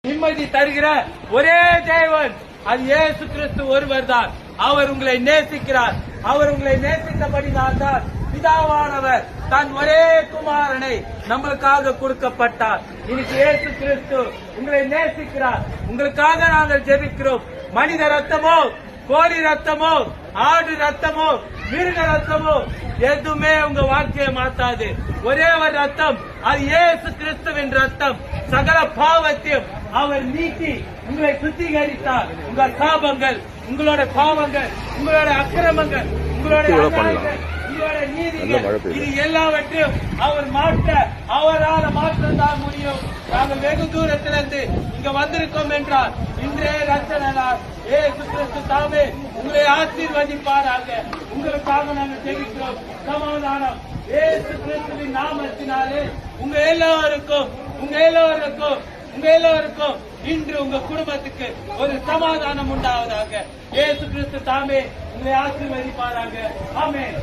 நிம்மதி தருகிற ஒரே தேவன் அது இயேசு கிறிஸ்து ஒருவர் தான். அவர் உங்களை நேசிக்கிறார். அவர் உங்களை நேசித்தபடிதான் தான் பிதாவானவர் தன் ஒரே குமாரனை நம்மளுக்காக கொடுக்கப்பட்டார். இன்னைக்கு இயேசு கிறிஸ்து உங்களை நேசிக்கிறார். உங்களுக்காக நாங்கள் ஜெபிக்கிறோம். மனித ரத்தமோ, கோழி ரத்தமோ, ஆடு ரத்தமோ, மிருக ரத்தமோ எதுவுமே உங்க வாழ்க்கையை மாத்தாது. ஒரே ஒரு ரத்தம், அது இயேசு கிறிஸ்துவின் ரத்தம். சகல பாவத்தையும் அவர் நீக்கி உங்களை சுத்திகரித்தார். உங்க சாபங்கள், உங்களோட பாவங்கள், உங்களோட அக்கிரமங்கள், உங்களோட நீதிகள், இது எல்லாவற்றையும் அவர் மாற்ற அவரால் மாற்றம்தான் முடியும். நாங்கள் வெகு தூரத்திலிருந்து இங்க வந்திருக்கோம் என்றால் இன்றே ரச்சனார் இயேசு கிறிஸ்து தாமே உங்களை ஆசீர்வதிப்பாராக. உங்களுக்காக நாங்கள் ஜெபிக்கிறோம். சமாதானம் இயேசு கிறிஸ்துவின் நாமத்தினாலே உங்க எல்லோருக்கும் இன்று உங்க குடும்பத்துக்கு ஒரு சமாதானம் உண்டாவதாக. இயேசு கிறிஸ்து தாமே உங்களை ஆசீர்வதிப்பாராக. ஆமென்.